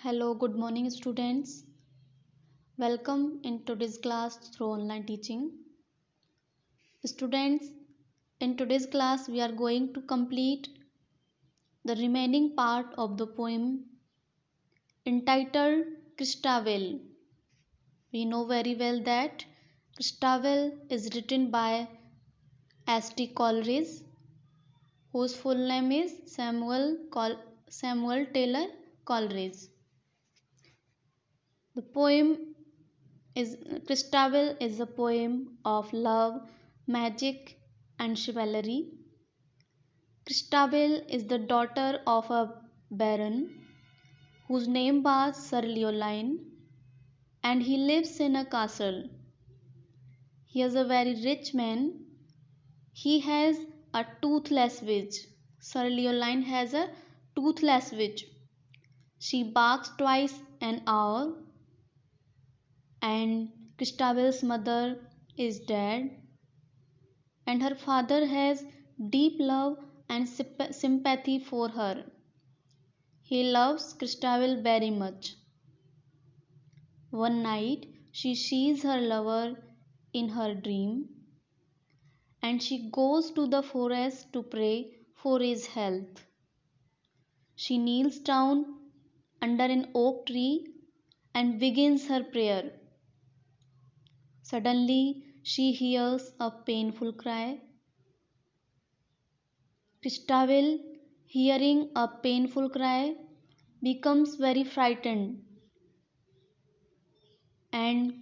Hello, good morning, students. Welcome in today's class through online teaching. Students, in today's class, we are going to complete the remaining part of the poem entitled Christabel. We know very well that Christabel is written by S.T. Coleridge, whose full name is Samuel Taylor Coleridge. The poem is Christabel is a poem of love, magic, and chivalry. Christabel is the daughter of a baron whose name was Sir Leoline, and he lives in a castle. He is a very rich man. He has a toothless witch. Sir Leoline has a toothless witch. She barks twice an hour, and Christabel's mother is dead, and her father has deep love and sympathy for her. He loves Christabel very much. One night she sees her lover in her dream, and she goes to the forest to pray for his health. She kneels down under an oak tree and begins her prayer. Suddenly she hears a painful cry. Christabel, hearing a painful cry, becomes very frightened, and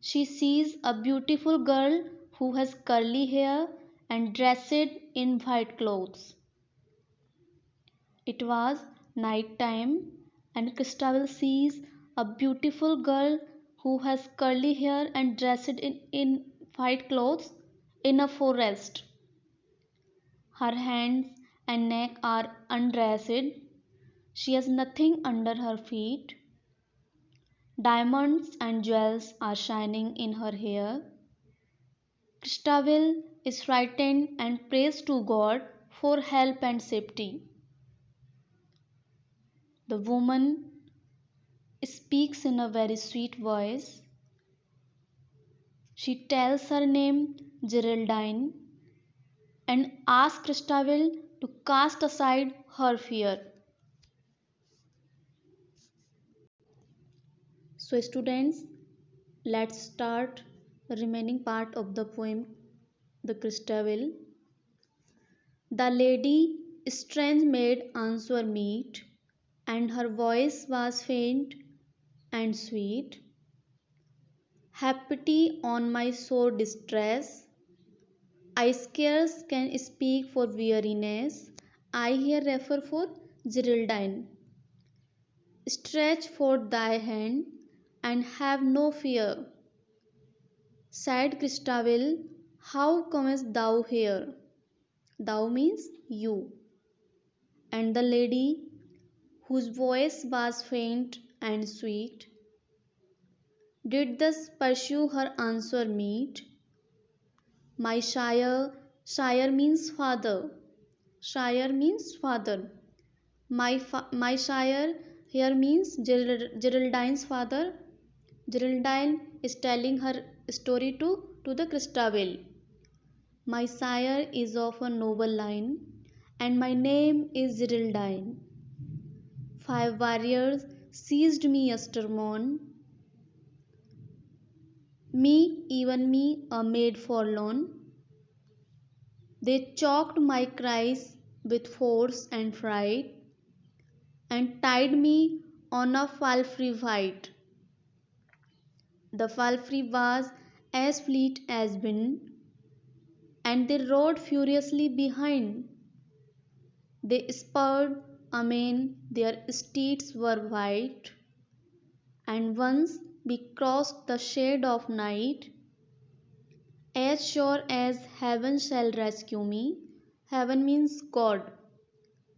she sees a beautiful girl who has curly hair and dressed in white clothes. It was night time, and Christabel sees a beautiful girl who has curly hair and dressed in white clothes in a forest. Her hands and neck are undressed. She has nothing under her feet. Diamonds and jewels are shining in her hair. Christabel is frightened and prays to God for help and safety. The woman speaks in a very sweet voice. She tells her name Geraldine and asks Christabel to cast aside her fear. So students, let's start the remaining part of the poem, The Christabel. The lady strange made answer meet, and her voice was faint and sweet. Have pity on my sore distress. I scarce can speak for weariness. I here refer for Geraldine. Stretch forth thy hand and have no fear. Said Christabel, how comest thou here? Thou means you. And the lady, whose voice was faint and sweet, did thus pursue her answer meet. My sire means father. Sire means father. My sire here means Geraldine's father. Geraldine is telling her story to the Christabel. My sire is of a noble line, and my name is Geraldine. 5 warriors seized me yestermorn, even me, a maid forlorn. They choked my cries with force and fright, and tied me on a palfrey white. The palfrey was as fleet as wind, and they rode furiously behind. They spurred amain, their steeds were white, and once we crossed the shade of night, as sure as heaven shall rescue me. Heaven means God.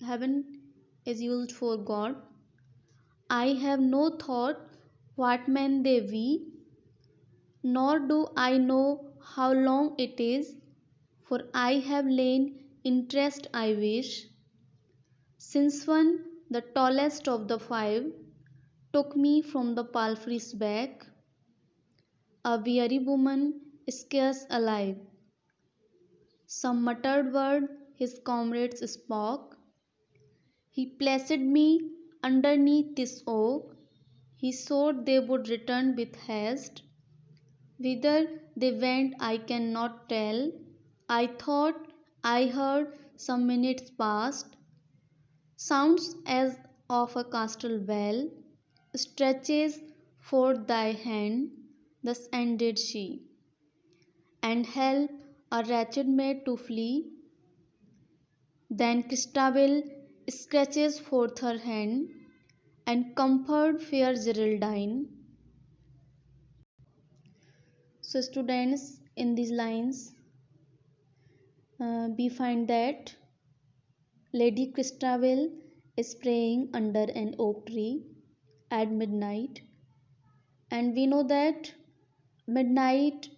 Heaven is used for God. I have no thought what men they be, nor do I know how long it is, for I have lain in rest I wish, since one, the tallest of the 5, took me from the palfrey's back, a weary woman, scarce alive. Some muttered word his comrades spoke. He placed me underneath this oak. He swore they would return with haste. Whither they went I cannot tell. I thought I heard some minutes past sounds as of a castle bell. Stretches forth thy hand, thus ended she, and help a wretched maid to flee. Then Christabel stretches forth her hand and comfort fair Geraldine. So, students, in these lines, we find that Lady Christabel is praying under an oak tree at midnight, and we know that midnight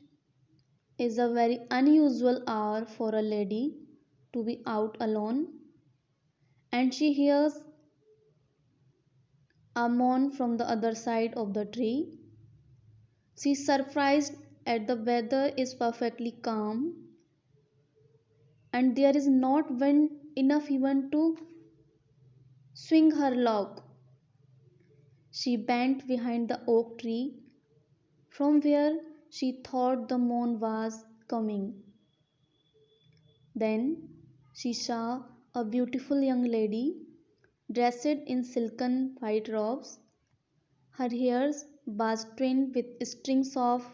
is a very unusual hour for a lady to be out alone, and she hears a moan from the other side of the tree. She is surprised at the weather is perfectly calm and there is not wind enough even to swing her log. She bent behind the oak tree from where she thought the moon was coming. Then she saw a beautiful young lady dressed in silken white robes. Her hair was twinned with strings of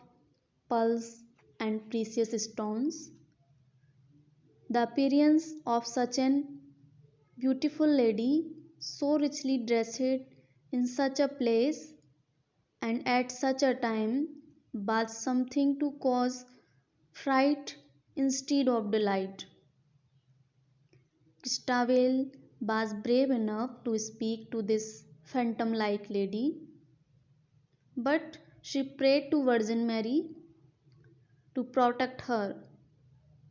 pearls and precious stones. The appearance of such an beautiful lady, so richly dressed in such a place and at such a time, was something to cause fright instead of delight. Christabel was brave enough to speak to this phantom like lady, but she prayed to Virgin Mary to protect her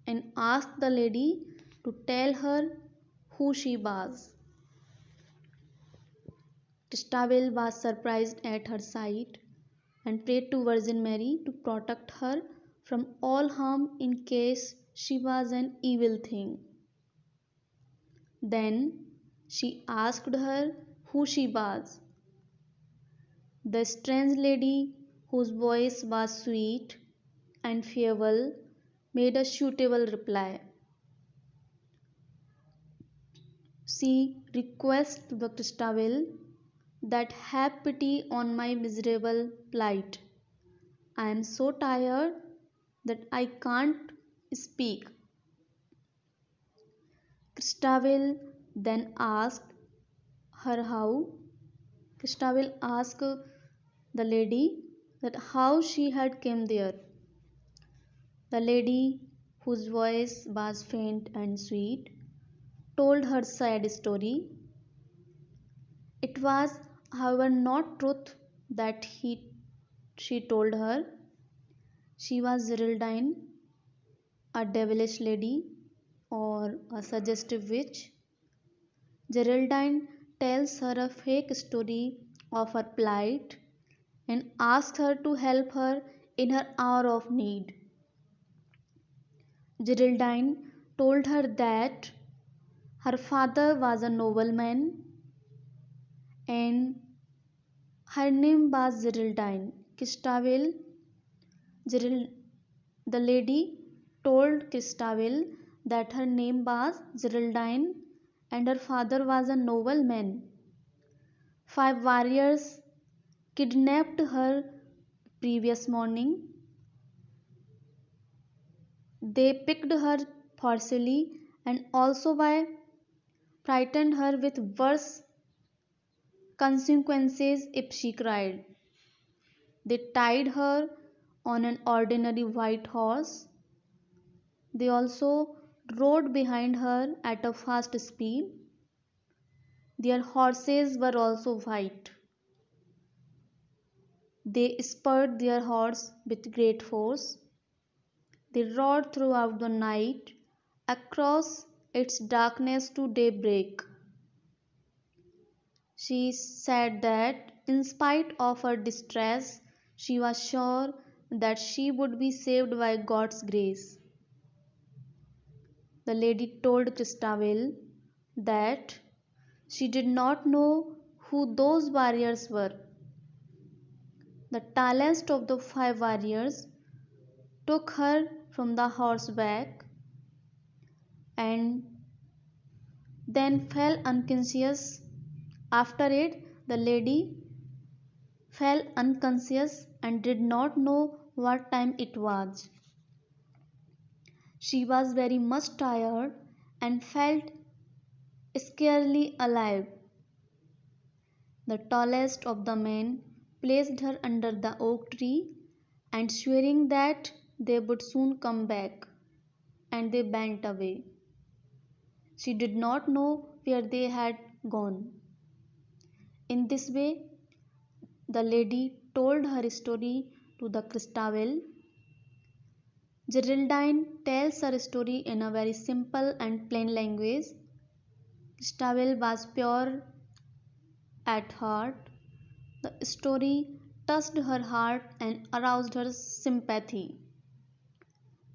and asked the lady to tell her who she was. Christabel was surprised at her sight and prayed to Virgin Mary to protect her from all harm in case she was an evil thing. Then she asked her who she was. The strange lady, whose voice was sweet and feeble, made a suitable reply. She requests the Christabel that have pity on my miserable plight. I am so tired that I can't speak. Christabel then asked her how. Christabel asked the lady that how she had came there. The lady, whose voice was faint and sweet, told her sad story. It was, however, not truth that she told her. She was Geraldine, a devilish lady or a suggestive witch. Geraldine tells her a fake story of her plight and asks her to help her in her hour of need. Geraldine told her that her father was a nobleman and her name was Geraldine. Christabel, Gerald, the lady told Christabel that her name was Geraldine and her father was a nobleman. 5 warriors kidnapped her previous morning. They picked her forcibly and also by frightened her with worse consequences if she cried. They tied her on an ordinary white horse. They also rode behind her at a fast speed. Their horses were also white. They spurred their horse with great force. They rode throughout the night across its darkness to daybreak. She said that, in spite of her distress, she was sure that she would be saved by God's grace. The lady told Christabel that she did not know who those warriors were. The tallest of the 5 warriors took her from the horseback and then fell unconscious. After it, the lady fell unconscious and did not know what time it was. She was very much tired and felt scarcely alive. The tallest of the men placed her under the oak tree, and swearing that they would soon come back, and they went away. She did not know where they had gone. In this way, the lady told her story to the Christabel. Geraldine tells her story in a very simple and plain language. Christabel was pure at heart. The story touched her heart and aroused her sympathy.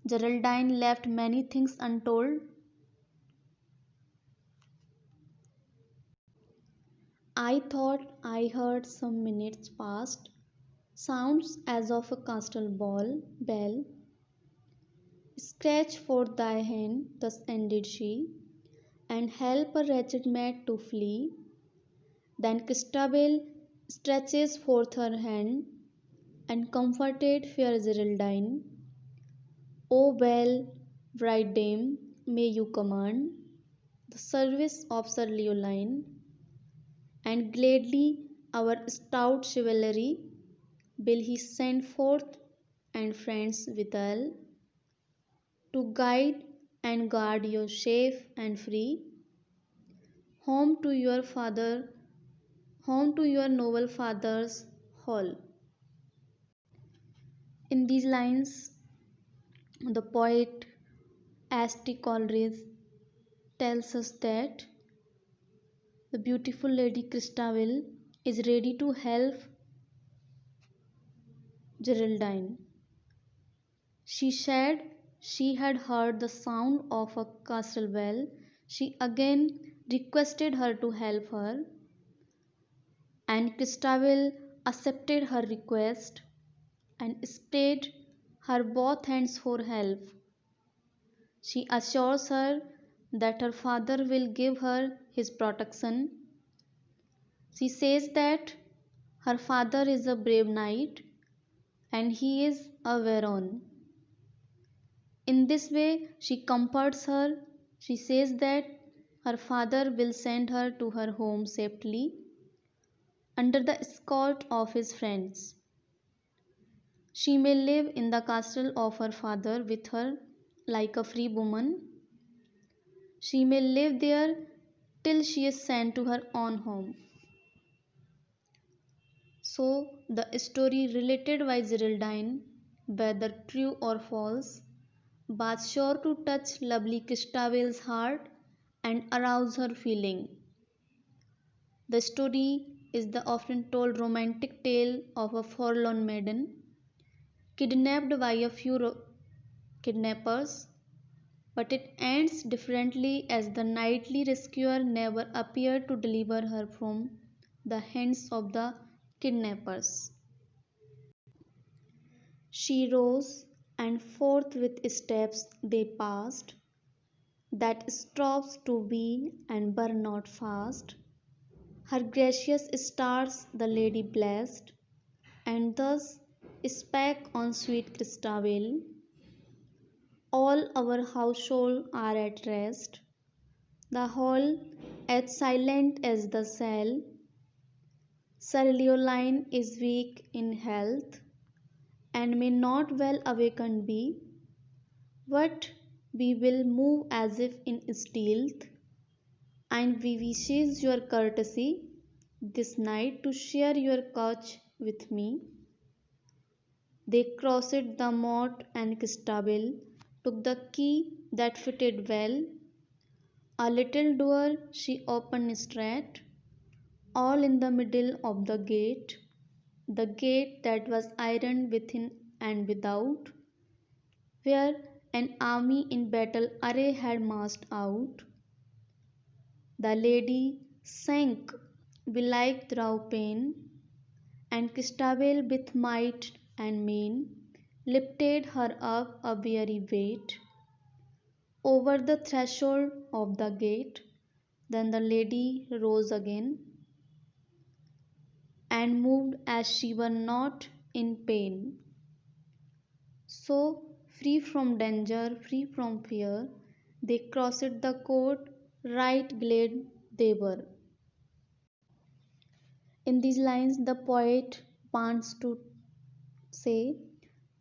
Geraldine left many things untold. I thought I heard some minutes past, sounds as of a castle bell. Stretch forth thy hand, thus ended she, and help a wretched maid to flee. Then Christabel stretches forth her hand and comforted fair Geraldine. O well, bright dame, may you command the service of Sir Leoline, and gladly our stout chivalry will he send forth, and friends withal, to guide and guard you safe and free, home to your father, home to your noble father's hall. In these lines, the poet St. Coleridge tells us that the beautiful Lady Christabel is ready to help Geraldine. She said she had heard the sound of a castle bell. She again requested her to help her, and Christabel accepted her request and spread her both hands for help. She assures her that her father will give her his protection. She says that her father is a brave knight and he is a Veron. In this way, she comforts her. She says that her father will send her to her home safely under the escort of his friends. She may live in the castle of her father with her like a free woman. She may live there till she is sent to her own home. So, the story related by Geraldine, whether true or false, was sure to touch lovely Christabel's heart and arouse her feeling. The story is the often told romantic tale of a forlorn maiden kidnapped by a few kidnappers, but it ends differently as the knightly rescuer never appeared to deliver her from the hands of the kidnappers. She rose, and forth with steps they passed, that stops to be and burn not fast. Her gracious stars the lady blessed, and thus spake on sweet Christabel. All our household are at rest, the hall as silent as the cell. Sir Leoline is weak in health, and may not well awakened be, but we will move as if in stealth, and we wishes your courtesy this night to share your couch with me. They crossed the moat, and Christabel took the key that fitted well. A little door she opened straight, all in the middle of the gate that was ironed within and without, where an army in battle array had marched out. The lady sank belike through pain, and Christabel with might and main lifted her up a weary weight over the threshold of the gate. Then the lady rose again and moved as she were not in pain. So, free from danger, free from fear, they crossed the court, right glad they were. In these lines, the poet wants to say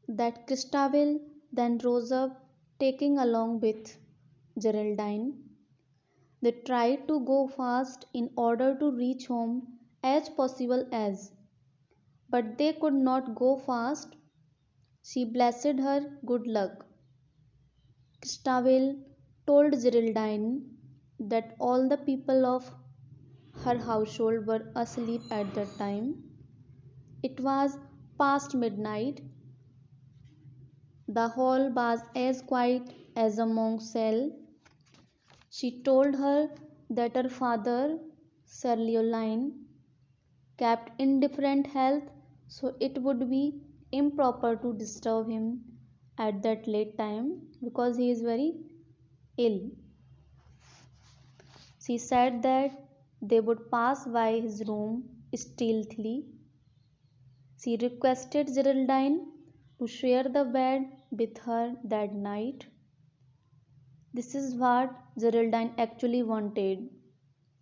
that Christabel then rose up, taking along with Geraldine. They tried to go fast in order to reach home as possible as, but they could not go fast. She blessed her good luck. Christabel told Geraldine that all the people of her household were asleep at that time. It was past midnight. The hall was as quiet as a monk's cell. She told her that her father, Sir Leoline, kept indifferent health, so it would be improper to disturb him at that late time because he is very ill. She said that they would pass by his room stealthily. She requested Geraldine to share the bed with her that night. This is what Geraldine actually wanted.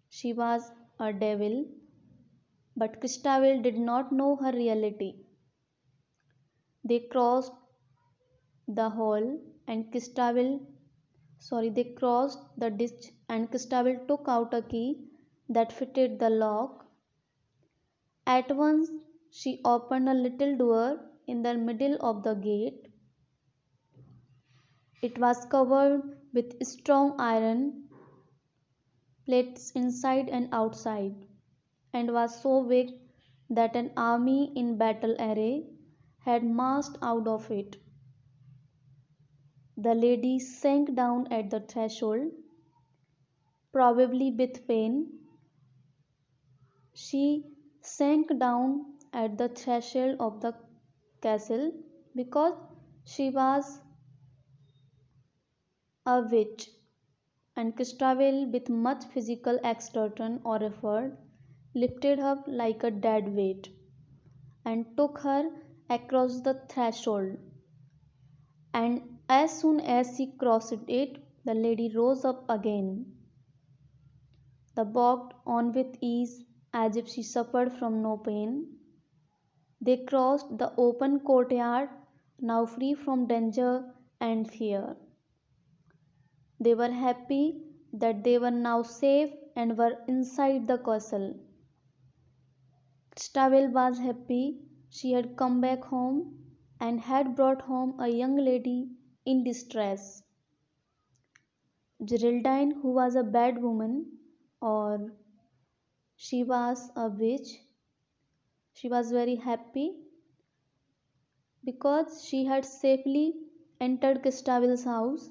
She was a devil, but Christabel did not know her reality. They crossed the hall and they crossed the ditch and Christabel took out a key that fitted the lock. At once she opened a little door in the middle of the gate. It was covered with strong iron plates inside and outside, and was so big that an army in battle array had marched out of it. The lady sank down at the threshold, probably with pain. She sank down at the threshold of the castle because she was a witch, and Christabel, with much physical exertion or effort, lifted her like a dead weight and took her across the threshold. And as soon as she crossed it, the lady rose up again. The walked on with ease as if she suffered from no pain. They crossed the open courtyard, now free from danger and fear. They were happy that they were now safe and were inside the castle. Christabel was happy she had come back home and had brought home a young lady in distress. Geraldine, who was a bad woman, or she was a witch, she was very happy because she had safely entered Christabel's house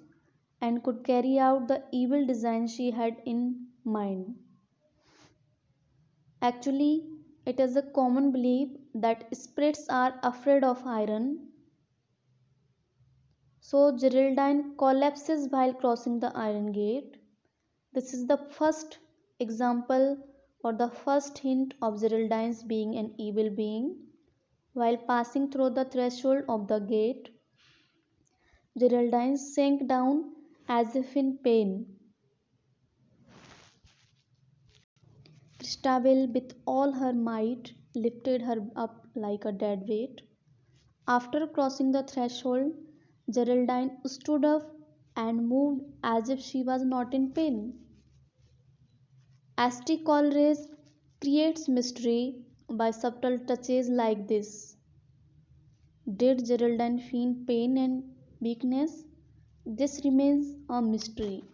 and could carry out the evil design she had in mind. Actually, it is a common belief that spirits are afraid of iron. So Geraldine collapses while crossing the iron gate. This is the first example or the first hint of Geraldine's being an evil being. While passing through the threshold of the gate, Geraldine sank down as if in pain. Christabel, with all her might, lifted her up like a dead weight. After crossing the threshold, Geraldine stood up and moved as if she was not in pain. St. Coleridge creates mystery by subtle touches like this. Did Geraldine feel pain and weakness? This remains a mystery.